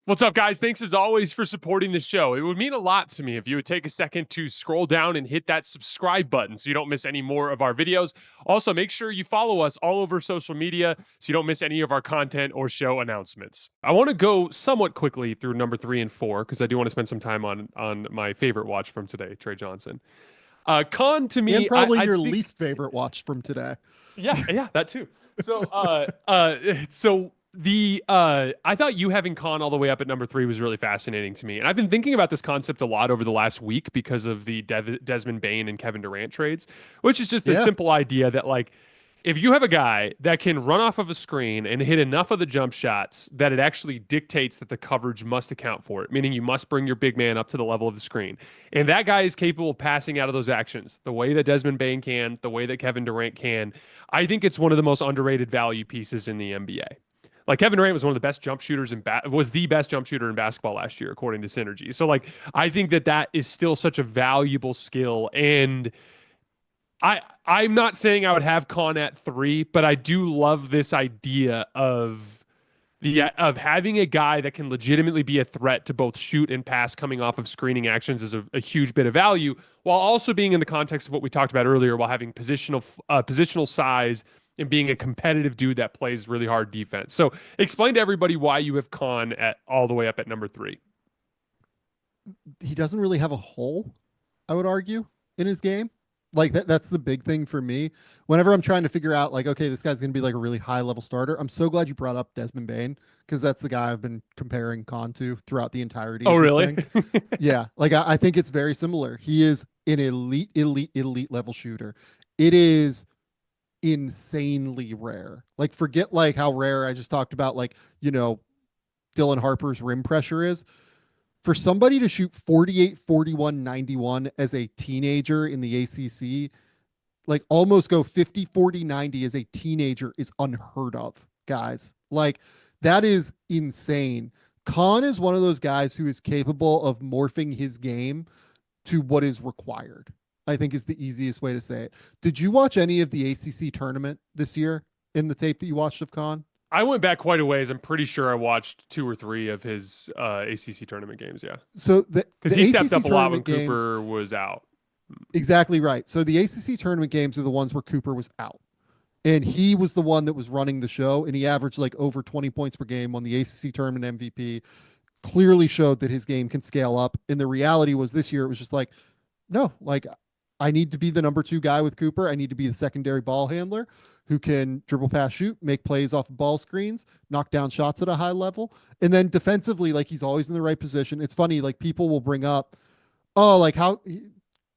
What's up, guys? Thanks as always for supporting the show. It would mean a lot to me if you would take a second to scroll down and hit that subscribe button so you don't miss any more of our videos. Also, make sure you follow us all over social media so you don't miss any of our content or show announcements. I want to go somewhat quickly through number 3 and 4 because I do want to spend some time on my favorite watch from today, Trey Johnson. Kon, to me, and probably I your think, least favorite watch from today. yeah, that too. So, I thought you having Kon all the way up at number 3 was really fascinating to me, and I've been thinking about this concept a lot over the last week because of the Desmond Bane and Kevin Durant trades, which is just the Yeah. simple idea that like if you have a guy that can run off of a screen and hit enough of the jump shots that it actually dictates that the coverage must account for it, meaning you must bring your big man up to the level of the screen. And that guy is capable of passing out of those actions the way that Desmond Bane can, the way that Kevin Durant can. I think it's one of the most underrated value pieces in the NBA. Like Kevin Durant was one of the best jump shooters was the best jump shooter in basketball last year, according to Synergy. So like, I think that is still such a valuable skill. And I'm not saying I would have Kon at 3, but I do love this idea of having a guy that can legitimately be a threat to both shoot and pass coming off of screening actions is a huge bit of value, while also being in the context of what we talked about earlier, while having positional size and being a competitive dude that plays really hard defense. So explain to everybody why you have Kon at all the way up at number 3. He doesn't really have a hole, I would argue, in his game. Like that's the big thing for me. Whenever I'm trying to figure out like, okay, this guy's going to be like a really high level starter. I'm so glad you brought up Desmond Bane because that's the guy I've been comparing Kon to throughout the entirety Oh, of this really? thing. Yeah. Like I think it's very similar. He is an elite level shooter. It is insanely rare. Like forget like how rare I just talked about, like, Dylan Harper's rim pressure is. For somebody to shoot 48, 41, 91 as a teenager in the ACC, like almost go 50, 40, 90 as a teenager is unheard of, guys. Like that is insane. Kon is one of those guys who is capable of morphing his game to what is required, I think is the easiest way to say it. Did you watch any of the ACC tournament this year in the tape that you watched of Kon? I went back quite a ways. I'm pretty sure I watched 2 or 3 of his ACC tournament games. Yeah. So because he stepped up a lot when Cooper was out. Exactly right. So the ACC tournament games are the ones where Cooper was out. And he was the one that was running the show. And he averaged like over 20 points per game on the ACC tournament MVP. Clearly showed that his game can scale up. And the reality was this year, it was just like, no, like I need to be the number 2 guy with Cooper. I need to be the secondary ball handler who can dribble, pass, shoot, make plays off of ball screens, knock down shots at a high level. And then defensively, like he's always in the right position. It's funny, like people will bring up, oh, like how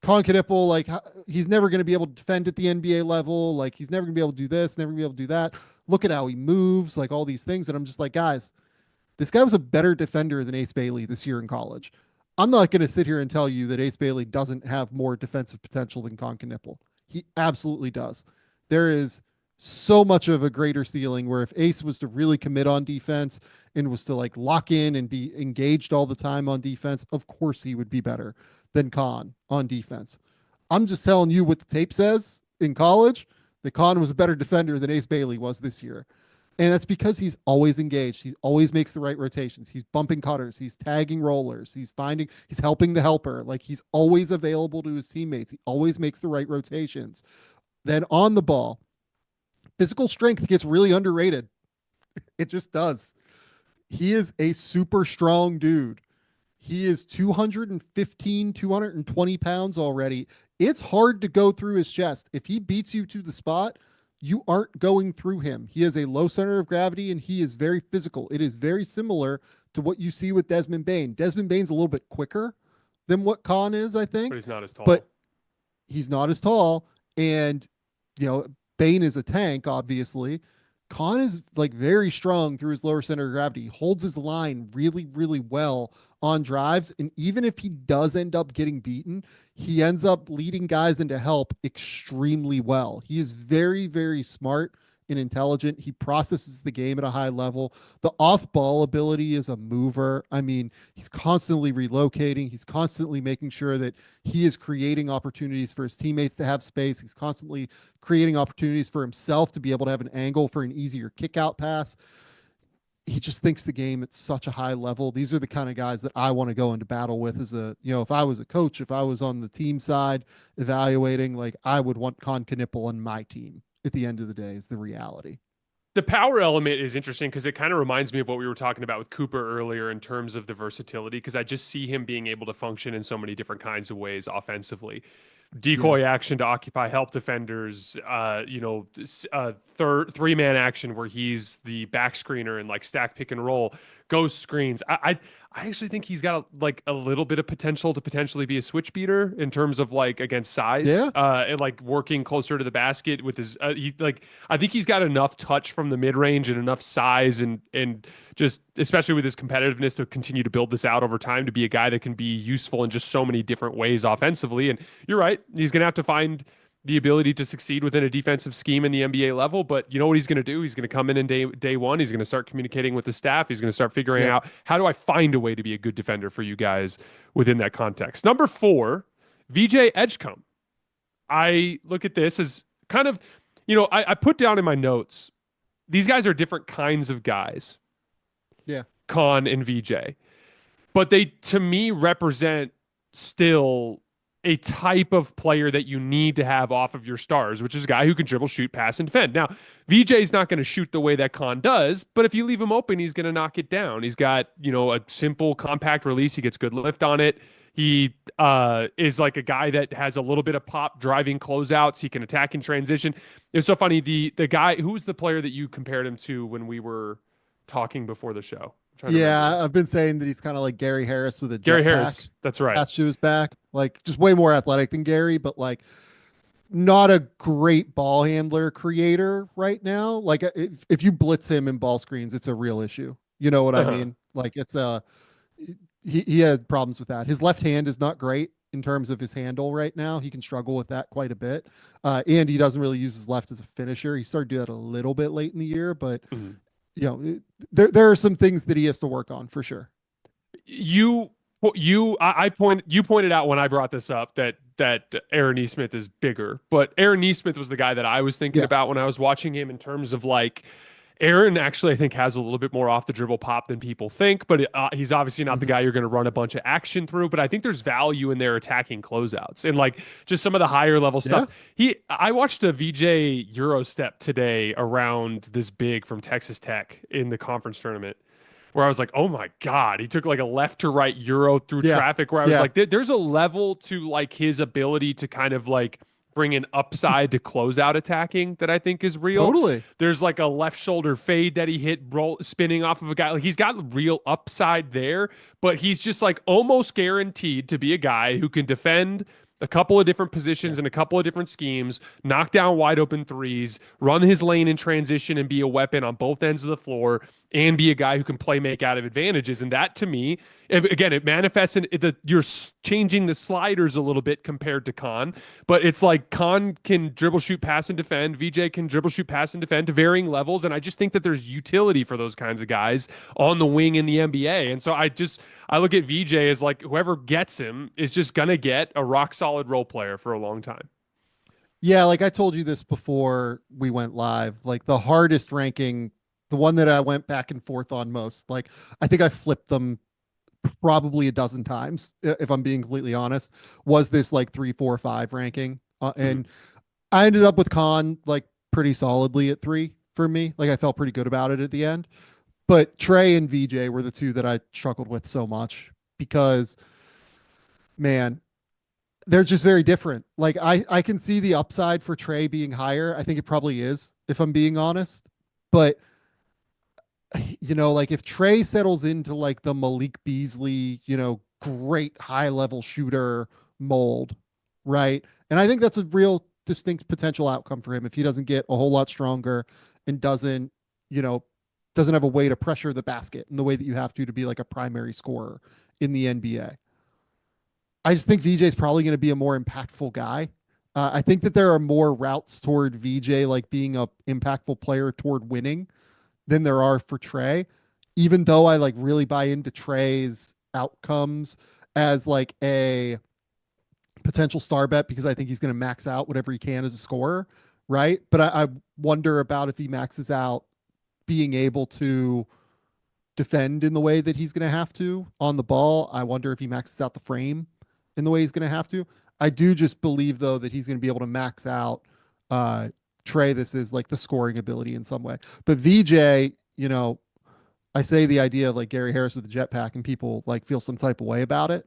Kon Kneuppel, like he's never going to be able to defend at the NBA level. Like he's never going to be able to do this, never going to be able to do that. Look at how he moves, like all these things. And I'm just like, guys, this guy was a better defender than Ace Bailey this year in college. I'm not going to sit here and tell you that Ace Bailey doesn't have more defensive potential than Kon Kneuppel. He absolutely does. There is so much of a greater ceiling where if Ace was to really commit on defense and was to like lock in and be engaged all the time on defense, of course he would be better than Kon on defense. I'm just telling you what the tape says in college, that Kon was a better defender than Ace Bailey was this year. And that's because he's always engaged. He always makes the right rotations. He's bumping cutters. He's tagging rollers. He's helping the helper. Like he's always available to his teammates. He always makes the right rotations. Then on the ball, physical strength gets really underrated. It just does. He is a super strong dude. He is 215, 220 pounds already. It's hard to go through his chest. If he beats you to the spot, you aren't going through him. He has a low center of gravity and he is very physical. It is very similar to what you see with Desmond Bane. Desmond Bane's a little bit quicker than what Kon is, I think. But he's not as tall. But he's not as tall. And, Bane is a tank, obviously. Kon is like very strong through his lower center of gravity. He holds his line really, really well on drives. And even if he does end up getting beaten, he ends up leading guys into help extremely well. He is very, very smart and intelligent. He processes the game at a high level. The off-ball ability is a mover. I mean, he's constantly relocating. He's constantly making sure that he is creating opportunities for his teammates to have space. He's constantly creating opportunities for himself to be able to have an angle for an easier kick-out pass. he just thinks the game at such a high level. These are the kind of guys that I want to go into battle with as a, if I was a coach, if I was on the team side evaluating, like I would want Kon Kneuppel on my team at the end of the day is the reality. The power element is interesting because it kind of reminds me of what we were talking about with Cooper earlier in terms of the versatility, because I just see him being able to function in so many different kinds of ways offensively. Yeah. Decoy action to occupy help defenders, three-man action where he's the back screener and like stack pick and roll, ghost screens. I actually think he's got a little bit of potential to potentially be a switch beater in terms of like against size, Yeah. and like working closer to the basket with his I think he's got enough touch from the mid range and enough size and just especially with his competitiveness to continue to build this out over time to be a guy that can be useful in just so many different ways offensively. And you're right, he's gonna have to find the ability to succeed within a defensive scheme in the NBA level. But you know what he's going to do? He's going to come in day one. He's going to start communicating with the staff. He's going to start figuring Yep. out how do I find a way to be a good defender for you guys within that context. Number 4, VJ Edgecombe. I look at this as kind of, I put down in my notes, these guys are different kinds of guys, Yeah. Kon and VJ, but they, to me, represent still a type of player that you need to have off of your stars, which is a guy who can dribble, shoot, pass, and defend. Now, VJ's not going to shoot the way that Kon does, but if you leave him open, he's going to knock it down. He's got, a simple compact release. He gets good lift on it. He is like a guy that has a little bit of pop driving closeouts. He can attack in transition. It's so funny. The guy, who's the player that you compared him to when we were talking before the show? I'm trying to remember. Yeah. I've been saying that he's kind of like Gary Harris with a Gary jetpack Harris. That's right. attached to his back, like just way more athletic than Gary, but like not a great ball handler creator right now. Like if you blitz him in ball screens, it's a real issue. You know what I Uh-huh. mean? Like it's he had problems with that. His left hand is not great in terms of his handle right now. He can struggle with that quite a bit. And he doesn't really use his left as a finisher. He started to do that a little bit late in the year, but Mhm. there are some things that he has to work on for sure. You you pointed out when I brought this up that Aaron Nesmith is bigger, but Aaron Nesmith was the guy that I was thinking Yeah. about when I was watching him in terms of like Aaron actually I think has a little bit more off the dribble pop than people think, but he's obviously not the Mhm. guy you're going to run a bunch of action through. But I think there's value in their attacking closeouts and like just some of the higher level Yeah. stuff. I watched a VJ Eurostep today around this big from Texas Tech in the conference tournament where I was like, oh my God, he took like a left to right Euro through Yeah. traffic where I was Yeah. like, there's a level to like his ability to kind of like bring an upside to closeout attacking that I think is real. Totally. There's like a left shoulder fade that he hit roll spinning off of a guy. Like he's got real upside there, but he's just like almost guaranteed to be a guy who can defend a couple of different Yeah. positions and a couple of different schemes, knock down wide open threes, run his lane in transition and be a weapon on both ends of the floor and be a guy who can play make out of advantages. And that to me, again, it manifests in you're changing the sliders a little bit compared to Kon, but it's like Kon can dribble, shoot, pass, and defend. VJ can dribble, shoot, pass, and defend to varying levels. And I just think that there's utility for those kinds of guys on the wing in the NBA. And so I look at VJ as like whoever gets him is just gonna get a rock solid role player for a long time. Yeah, like I told you this before we went live, like the hardest ranking, the one that I went back and forth on most, like I think I flipped them probably a dozen times, if I'm being completely honest, was this like 3, 4, 5 ranking. Mhm. And I ended up with Kon like pretty solidly at 3 for me. Like I felt pretty good about it at the end. But Trey and VJ were the two that I struggled with so much because, man, they're just very different. Like I can see the upside for Trey being higher. I think it probably is, if I'm being honest. But like if Trey settles into like the Malik Beasley, great high level shooter mold, right? And I think that's a real distinct potential outcome for him if he doesn't get a whole lot stronger and you know, doesn't have a way to pressure the basket in the way that you have to be like a primary scorer in the NBA. I just think VJ is probably going to be a more impactful guy. I think that there are more routes toward VJ like being a impactful player toward winning than there are for Trey. Even though I like really buy into Trey's outcomes as like a potential star bet because I think he's going to max out whatever he can as a scorer, right? But I wonder about if he maxes out being able to defend in the way that he's going to have to on the ball. I wonder if he maxes out the frame in the way he's going to have to. I do just believe though that he's going to be able to max out uh Trey. This is like the scoring ability in some way. But VJ, I say the idea of like Gary Harris with the jetpack and people like feel some type of way about it.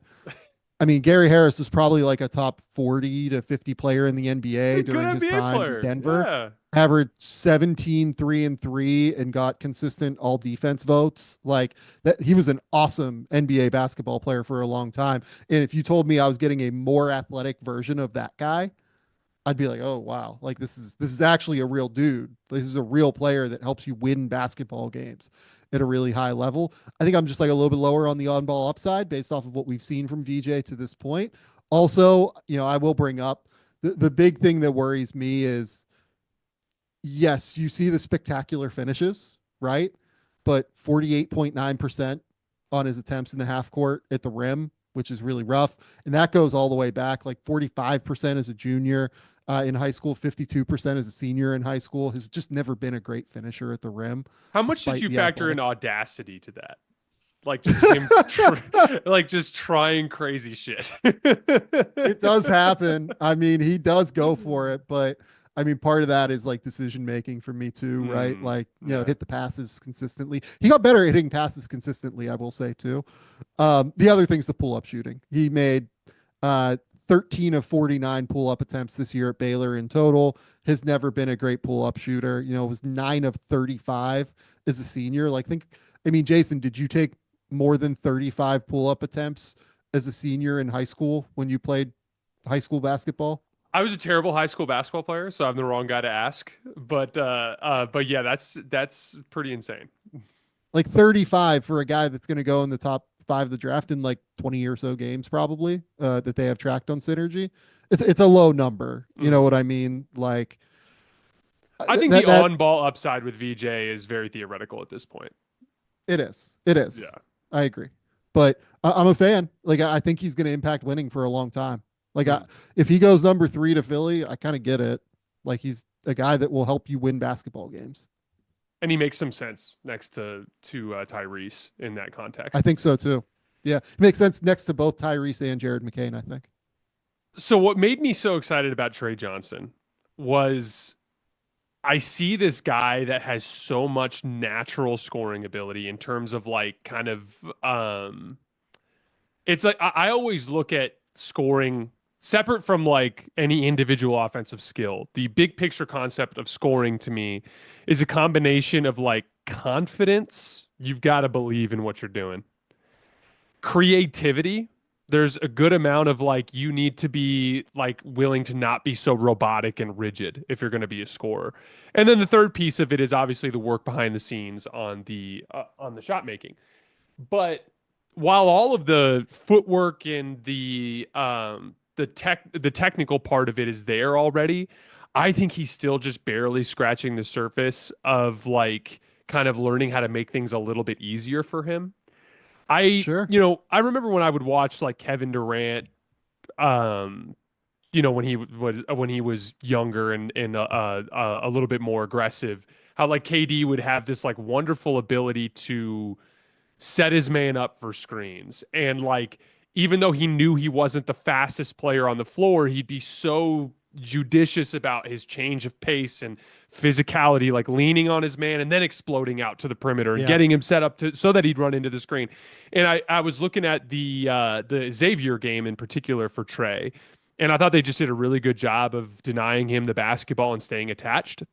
I mean, Gary Harris was probably like a top 40 to 50 player in the He's a NBA good during his NBA prime in player. Denver. Yeah. Averaged 17, 3 and 3 and got consistent all defense votes. Like that, he was an awesome NBA basketball player for a long time. And if you told me I was getting a more athletic version of that guy, I'd be like, oh wow, like this is actually a real dude. This is a real player that helps you win basketball games at a really high level. I think I'm just like a little bit lower on the on-ball upside based off of what we've seen from VJ to this point. Also, I will bring up the big thing that worries me is yes, you see the spectacular finishes, right? But 48.9% on his attempts in the half court at the rim, which is really rough. And that goes all the way back, like 45% as a junior in high school, 52% as a senior in high school. Has just never been a great finisher at the rim, How much did despite you the factor in athletic. audacity to that? Like just him, like just trying crazy shit. It does happen. I mean, he does go for it, but I mean, part of that is like decision making for me too, right? Like, Yeah. hit the passes consistently. He got better at hitting passes consistently, I will say too. The other thing's the pull up shooting. He made 13 of 49 pull up attempts this year at Baylor in total. Has never been a great pull up shooter. Was 9 of 35 as a senior. I mean, Jason, did you take more than 35 pull up attempts as a senior in high school when you played high school basketball? I was a terrible high school basketball player, so I'm the wrong guy to ask. But yeah, that's pretty insane. Like 35 for a guy that's going to go in the top 5 of the draft in like 20 or so games, probably that they have tracked on Synergy. It's a low number. You know Mhm. what I mean? Like I think the that on-ball upside with VJ is very theoretical at this point. it is. It is. Yeah. I agree. But I'm a fan. Like I think he's going to impact winning for a long time. Like Mm. if he goes number 3 to Philly, I kind of get it. Like he's a guy that will help you win basketball games. And he makes some sense next to Tyrese in that I context. think so too. Yeah, it makes sense next to both Tyrese and Jared McCain, I think. So what made me so excited about Trey Johnson was I see this guy that has so much natural scoring ability in terms of like kind of it's like I always look at scoring separate from like any individual offensive skill. The big picture concept of scoring to me is a combination of like confidence, you've got to believe in what you're doing. Creativity, there's a good amount of like you need to be like willing to not be so robotic and rigid if you're going to be a scorer. And then the third piece of it is obviously the work behind the scenes on the shot making. But while all of the footwork and the technical part of it is there already, I think he's still just barely scratching the surface of like kind of learning how to make things a little bit easier for him. Sure. I remember when I would watch like Kevin Durant, um, when he was younger and a little bit more aggressive, how like KD would have this like wonderful ability to set his man up for screens. And like, even though he knew he wasn't the fastest player on the floor, he'd be so judicious about his change of pace and physicality, like leaning on his man and then exploding out to the perimeter and Yeah. getting him set up to so that he'd run into the screen. And I was looking at the Xavier game in particular for Trey, and I thought they just did a really good job of denying him the basketball and staying attached.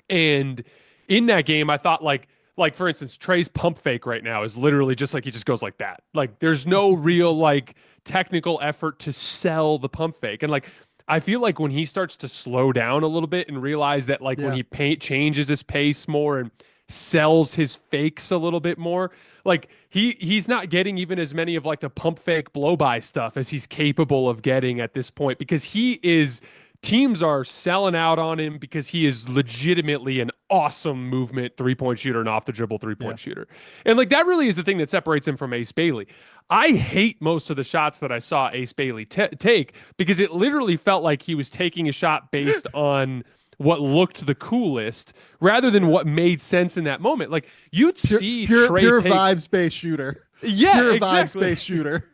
And in that game, I thought like for instance, Trey's pump fake right now is literally just like he just goes like that. Like there's no real like technical effort to sell the pump fake. And like I feel like when he starts to slow down a little bit and realize that like when Yeah. he changes his pace more and sells his fakes a little bit more, like he's not getting even as many of like the pump fake blow by stuff as he's capable of getting at this point because he is teams are selling out on him because he is legitimately an awesome movement 3-point shooter and off the dribble Yeah. 3-point shooter. And like that really is the thing that separates him from Ace Bailey. I hate most of the shots that I saw Ace Bailey take because it literally felt like he was taking a shot based on what looked the coolest rather than what made sense in that moment. Like you'd Pure, see pure, Trey pure take, vibes based shooter. yeah, Pure vibes exactly. based shooter.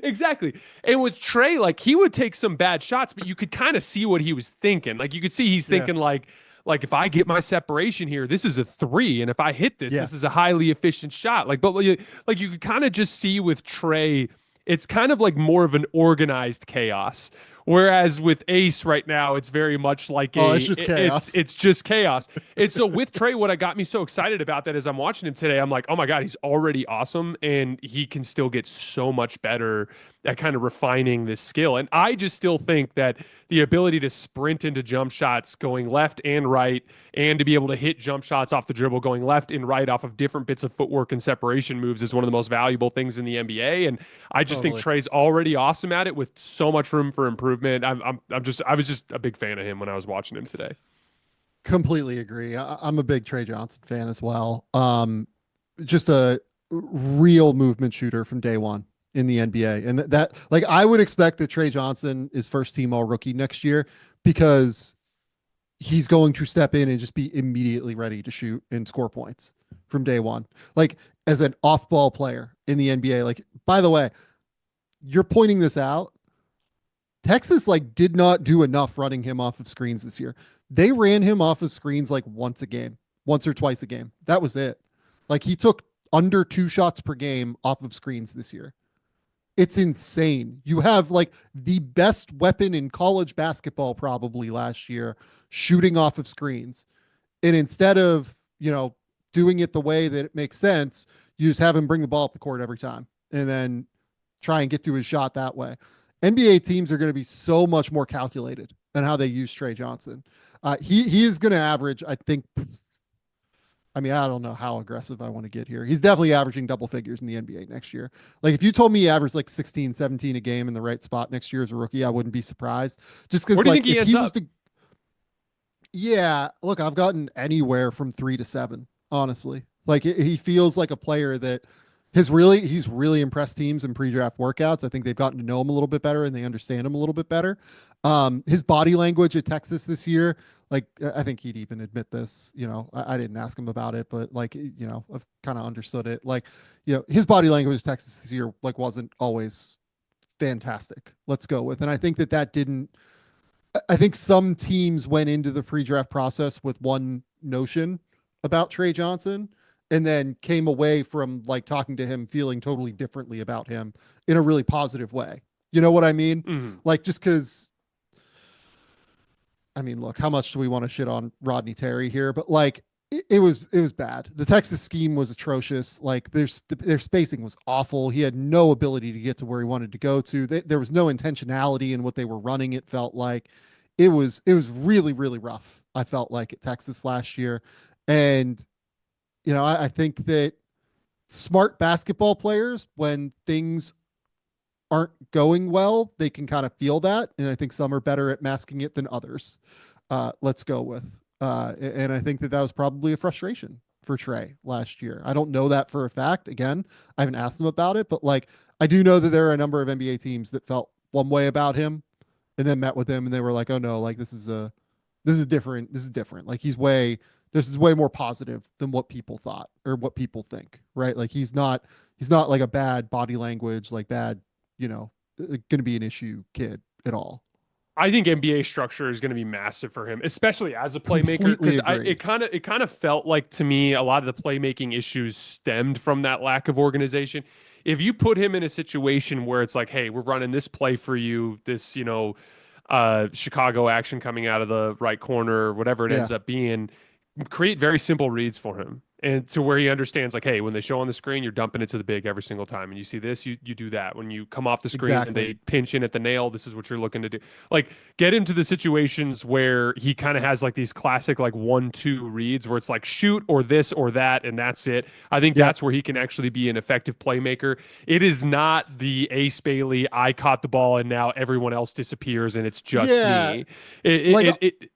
Exactly. And with Trey, like he would take some bad shots, but you could kind of see what he was thinking. Like you could see he's Yeah. thinking like if I get my separation here, this is a three, and if I hit this, Yeah. this is a highly efficient shot. Like you could kind of just see with Trey, it's kind of like more of an organized chaos. Whereas with Ace right now, it's very much like Oh, it's just chaos. it's just chaos. And so with Trey, what I got me so excited about that is I'm watching him today. I'm like, oh my God, he's already awesome, and he can still get so much better at kind of refining this skill. And I just still think that the ability to sprint into jump shots going left and right, and to be able to hit jump shots off the dribble going left and right off of different bits of footwork and separation moves is one of the most valuable things in the NBA. And I just think Totally. Trey's already awesome at it with so much room for improvement. I was just a big fan of him when I was watching him today. Completely agree. I'm a big Tre Johnson fan as well. Just a real movement shooter from day one in the NBA. And that, like, I would expect that Tre Johnson is first team all rookie next year because he's going to step in and just be immediately ready to shoot and score points from day one. Like, as an off ball player in the NBA, like, by the way, you're pointing this out. Texas like did not do enough running him off of screens this year. They ran him off of screens like once a game, once or twice a game. That was it. Like he took under 2 shots per game off of screens this year. It's insane. You have like the best weapon in college basketball probably last year shooting off of screens. And instead of, doing it the way that it makes sense, you just have him bring the ball up the court every time and then try and get to his shot that way. NBA teams are going to be so much more calculated in how they use Tre Johnson. He is going to average, I think. I mean, I don't know how aggressive I want to get here. He's definitely averaging double figures in the NBA next year. Like if you told me he averaged like 16, 17 a game in the right spot next year as a rookie, I wouldn't be surprised. Just because Where do you like think he if ends he was up? to, yeah, look, I've gotten anywhere from 3 to 7, honestly. Like he feels like a player that he's really impressed teams in pre-draft workouts. I think they've gotten to know him a little bit better and they understand him a little bit better. His body language at Texas this year, like I think he'd even admit this, I didn't ask him about it, but like, I've kind of understood it. Like, his body language at Texas this year, like wasn't always fantastic. Let's go with. And I think that didn't, I think some teams went into the pre-draft process with one notion about Tre Johnson and then came away from like talking to him feeling totally differently about him in a really positive way. You know what I mean? Mm-hmm. Like just because I mean, look, how much do we want to shit on Rodney Terry here? But like it was bad. The Texas scheme was atrocious. Like their spacing was awful. He had no ability to get to where he wanted to go to. There was no intentionality in what they were running. It felt like it was really really rough. I felt like at Texas last year, and I think that smart basketball players, when things aren't going well, they can kind of feel that. And I think some are better at masking it than others. Let's go with. And I think that was probably a frustration for Trey last year. I don't know that for a fact. Again, I haven't asked him about it, but like I do know that there are a number of NBA teams that felt one way about him and then met with him and they were like, oh no, like this is different. This is different. Like this is way more positive than what people thought or what people think, right? Like he's not like a bad body language, like bad, going to be an issue kid at all. I think NBA structure is going to be massive for him, especially as a playmaker. Completely Because agree. it kind of felt like to me a lot of the playmaking issues stemmed from that lack of organization. If you put him in a situation where it's like, hey, we're running this play for you, this Chicago action coming out of the right corner, whatever it Yeah, ends up being, create very simple reads for him and to where he understands like, hey, when they show on the screen, you're dumping it to the big every single time. And you see this, you do that. When you come off the screen and exactly. they pinch in at the nail, this is what you're looking to do. Like get into the situations where he kind of has like these classic like 1-2 reads where it's like shoot or this or that, and that's it. I think Yep. that's where he can actually be an effective playmaker. It is not the Ace Bailey, I caught the ball and now everyone else disappears and it's just Yeah. me. Like It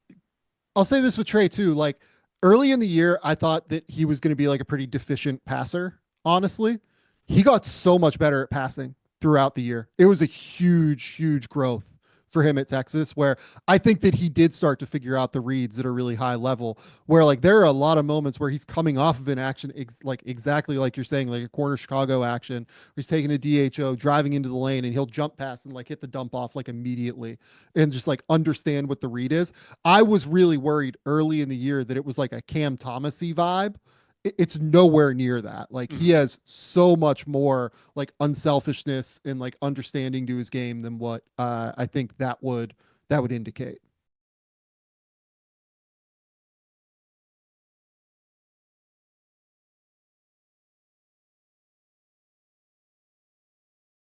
I'll say this with Trey too. Like early in the year, I thought that he was going to be like a pretty deficient passer. Honestly, he got so much better at passing throughout the year. It was a huge, huge growth for him at Texas, where I think that he did start to figure out the reads that are really high level, where like there are a lot of moments where he's coming off of an action, like exactly like you're saying, like a corner Chicago action, where he's taking a DHO, driving into the lane, and he'll jump past and like hit the dump off like immediately and just like understand what the read is. I was really worried early in the year that it was like a Cam Thomasy vibe. It's nowhere near that. Like he Mhm. has so much more like unselfishness and like understanding to his game than what I think that would indicate.